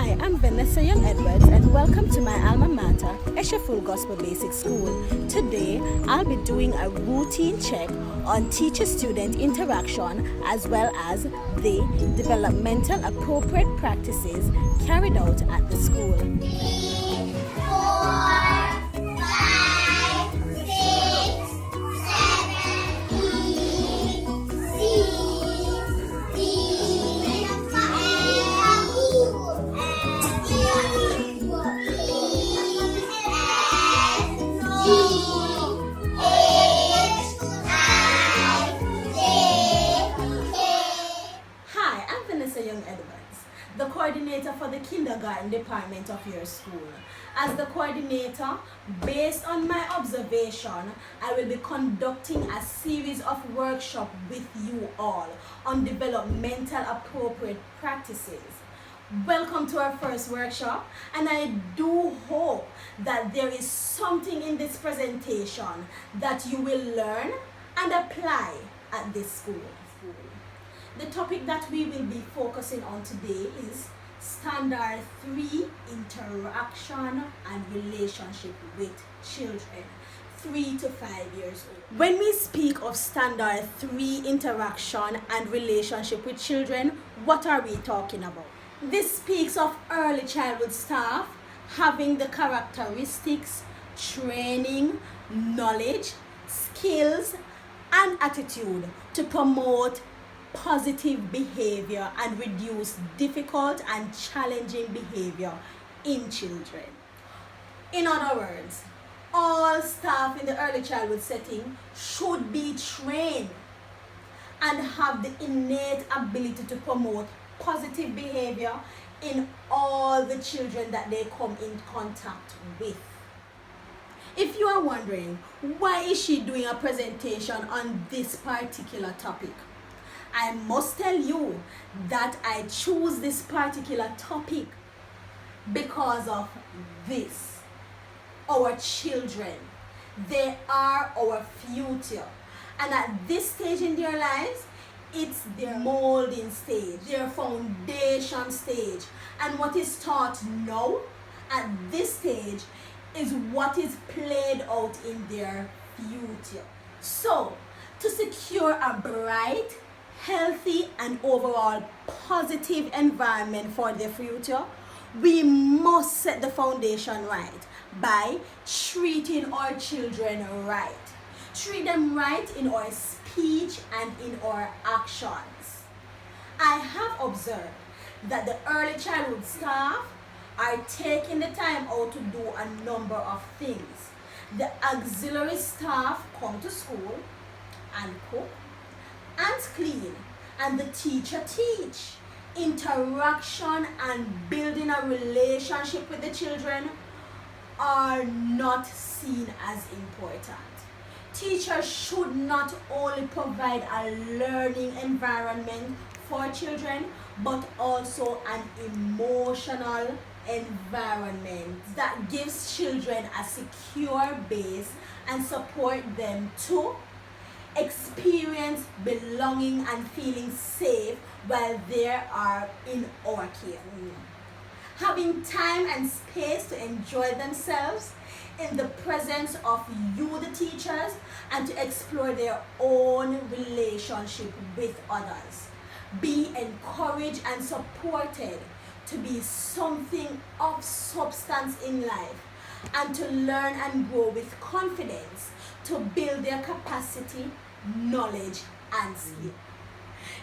Hi, I'm Vanessa Young Edwards and welcome to my alma mater, Esher Full Gospel Basic School. Today, I'll be doing a routine check on teacher-student interaction as well as the developmental appropriate practices carried out at the school. 4, 5, 6, 7, E, C, D, E, F, G, H, I, J, K. Hi, I'm Vanessa Young Edwards, the coordinator for the kindergarten department of your school. As the coordinator, based on my observation, I will be conducting a series of workshops with you all on developmental appropriate practices. Welcome to our first workshop, and I do hope that there is something in this presentation that you will learn and apply at this school. The topic that we will be focusing on today is Standard 3 Interaction and Relationship with Children 3 to 5 years old. When we speak of Standard 3 Interaction and Relationship with Children, what are we talking about? This speaks of early childhood staff having the characteristics, training, knowledge, skills, and attitude to promote positive behavior and reduce difficult and challenging behavior in children. In other words, all staff in the early childhood setting should be trained and have the innate ability to promote positive behavior in all the children that they come in contact with. If you are wondering, why is she doing a presentation on this particular topic? I must tell you that I choose this particular topic because of this. Our children, they are our future. And at this stage in their lives, it's their molding stage, their foundation stage. And what is taught now at this stage is what is played out in their future. So, to secure a bright, healthy, and overall positive environment for their future, we must set the foundation right by treating our children right. Treat them right in our speech and in our actions. I have observed that the early childhood staff are taking the time out to do a number of things. The auxiliary staff come to school and cook and clean, and the teacher teach. Interaction and building a relationship with the children are not seen as important. Teachers should not only provide a learning environment for children, but also an emotional environment that gives children a secure base and support them to experience belonging and feeling safe while they are in our care. Having time and space to enjoy themselves in the presence of you, the teachers, and to explore their own relationship with others. Be encouraged and supported to be something of substance in life and to learn and grow with confidence to build their capacity, knowledge, and skill.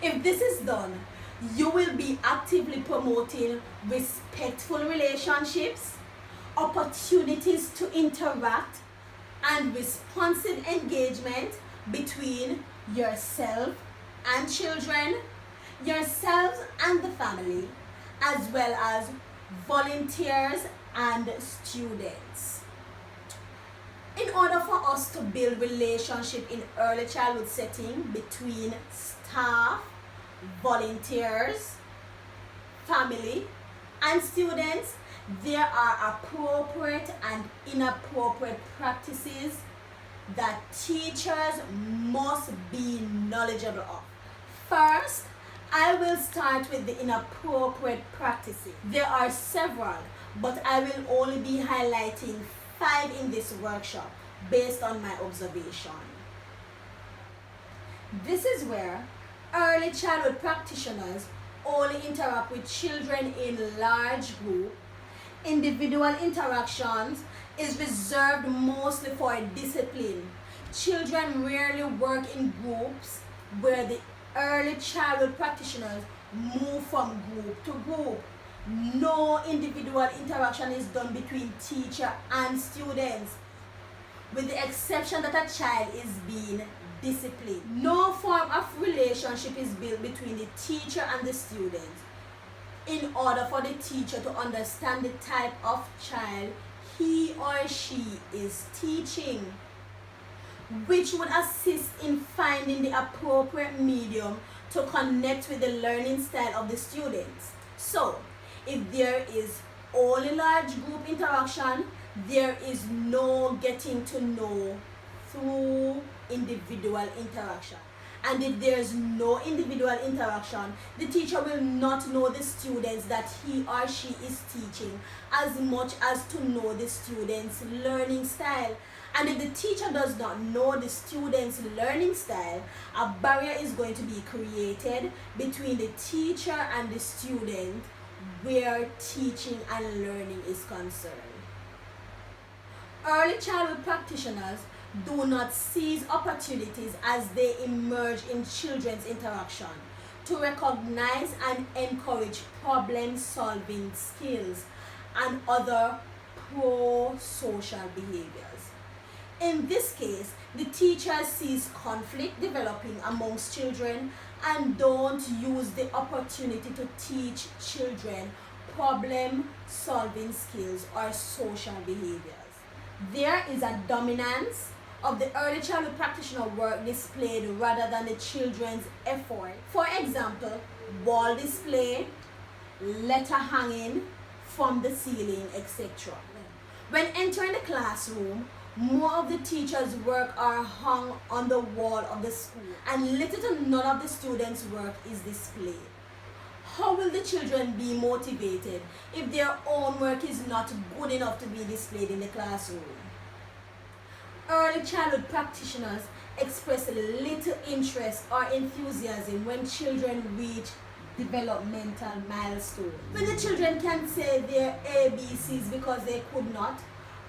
If this is done, you will be actively promoting respectful relationships, opportunities to interact, and responsive engagement between yourself and children, yourselves and the family, as well as volunteers and students. In order for us to build relationship in early childhood setting between staff, volunteers, family, and students, there are appropriate and inappropriate practices that teachers must be knowledgeable of. First, I will start with the inappropriate practices. There are several, but I will only be highlighting 5 in this workshop based on my observation. This is where early childhood practitioners only interact with children in large groups. Individual interactions is reserved mostly for discipline. Children rarely work in groups where the early childhood practitioners move from group to group. No individual interaction is done between teacher and students, with the exception that a child is being disciplined. No form of relationship is built between the teacher and the student in order for the teacher to understand the type of child he or she is teaching, which would assist in finding the appropriate medium to connect with the learning style of the students. So, if there is only large group interaction, there is no getting to know through individual interaction. And if there is no individual interaction, the teacher will not know the students that he or she is teaching as much as to know the students' learning style. And if the teacher does not know the student's learning style, a barrier is going to be created between the teacher and the student where teaching and learning is concerned. Early childhood practitioners do not seize opportunities as they emerge in children's interaction to recognize and encourage problem-solving skills and other pro-social behaviors. In this case, the teacher sees conflict developing amongst children and don't use the opportunity to teach children problem-solving skills or social behaviors. There is a dominance of the early childhood practitioner work displayed rather than the children's effort. For example, wall display, letter hanging from the ceiling, etc. When entering the classroom, more of the teacher's work are hung on the wall of the school and little to none of the students' work is displayed. How will the children be motivated if their own work is not good enough to be displayed in the classroom? Early childhood practitioners express little interest or enthusiasm when children reach developmental milestones. When the children can say their ABCs because they could not,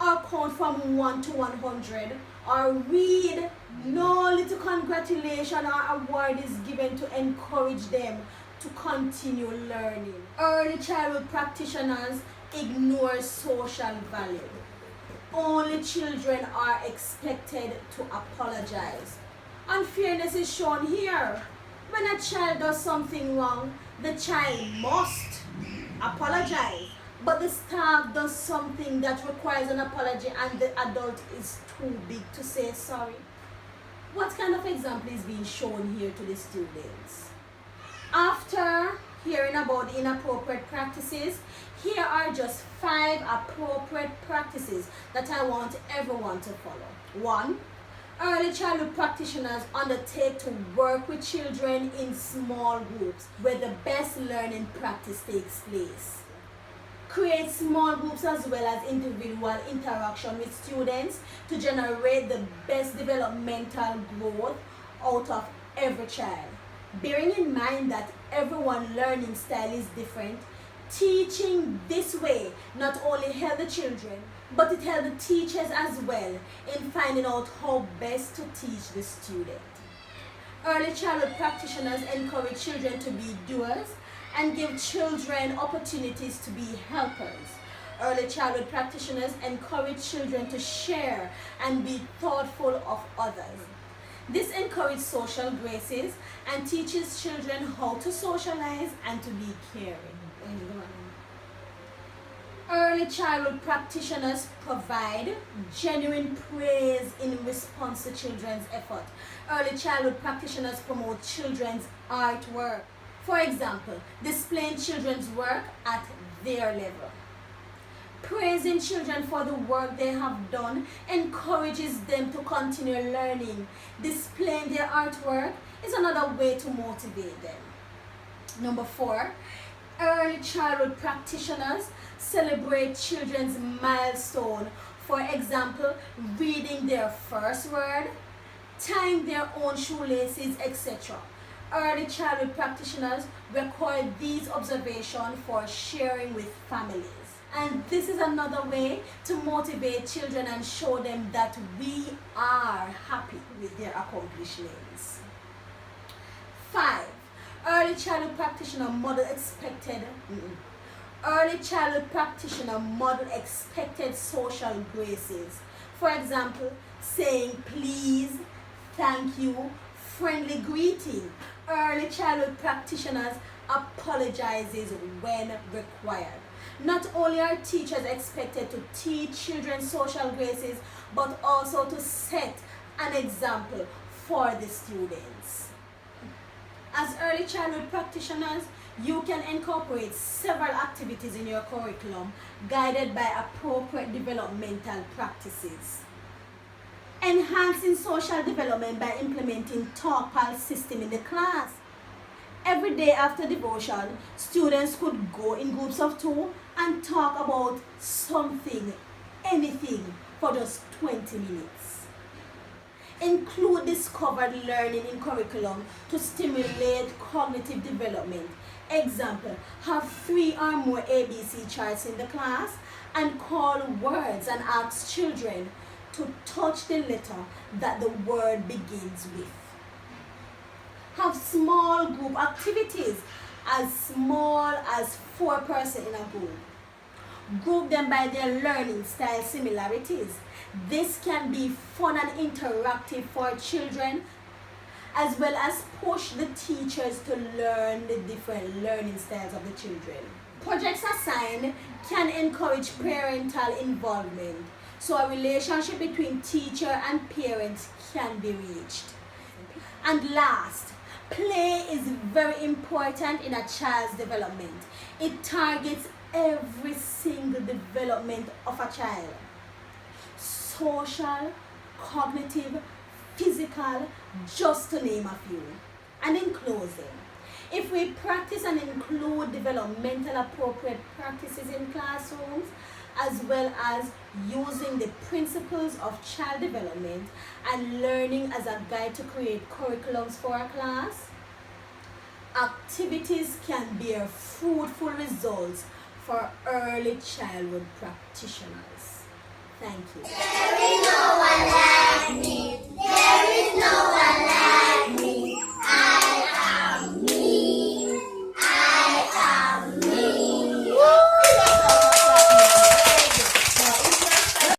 or count from 1 to 100, or read, no little congratulation or award is given to encourage them to continue learning. Early childhood practitioners ignore social value. Only children are expected to apologize. Unfairness is shown here. When a child does something wrong, the child must apologize. But the staff does something that requires an apology and the adult is too big to say sorry. What kind of example is being shown here to the students? After hearing about the inappropriate practices, here are just 5 appropriate practices that I want everyone to follow. 1. Early childhood practitioners undertake to work with children in small groups where the best learning practice takes place. Create small groups as well as individual interaction with students to generate the best developmental growth out of every child. Bearing in mind that everyone's learning style is different, teaching this way not only helps the children, but it helps the teachers as well in finding out how best to teach the student. Early childhood practitioners encourage children to be doers and give children opportunities to be helpers. Early childhood practitioners encourage children to share and be thoughtful of others. This encourages social graces and teaches children how to socialize and to be caring. Early childhood practitioners provide genuine praise in response to children's effort. Early childhood practitioners promote children's artwork. For example, displaying children's work at their level. Praising children for the work they have done encourages them to continue learning. Displaying their artwork is another way to motivate them. Number 4, early childhood practitioners celebrate children's milestone. For example, reading their first word, tying their own shoelaces, etc. Early childhood practitioners record these observations for sharing with families. And this is another way to motivate children and show them that we are happy with their accomplishments. 5. Early childhood practitioner model expected social graces. For example, saying please, thank you, friendly greeting. Early childhood practitioners apologizes when required. Not only are teachers expected to teach children social graces, but also to set an example for the students. As early childhood practitioners, you can incorporate several activities in your curriculum guided by appropriate developmental practices. Enhancing social development by implementing talk pulse system in the class. Every day after devotion, students could go in groups of 2 and talk about something, anything, for just 20 minutes. Include discovered learning in curriculum to stimulate cognitive development. Example, have 3 or more ABC charts in the class and call words and ask children to touch the letter that the word begins with. Have small group activities as small as 4 persons in a group. Group them by their learning style similarities. This can be fun and interactive for children, as well as push the teachers to learn the different learning styles of the children. Projects assigned can encourage parental involvement, so a relationship between teacher and parents can be reached. And last, play is very important in a child's development. It targets every single development of a child. Social, cognitive, physical, just to name a few. And in closing, if we practice and include developmental appropriate practices in classrooms, as well as using the principles of child development and learning as a guide to create curriculums for a class, activities can bear fruitful results for early childhood practitioners. Thank you. There is no one like me. There is no one like me.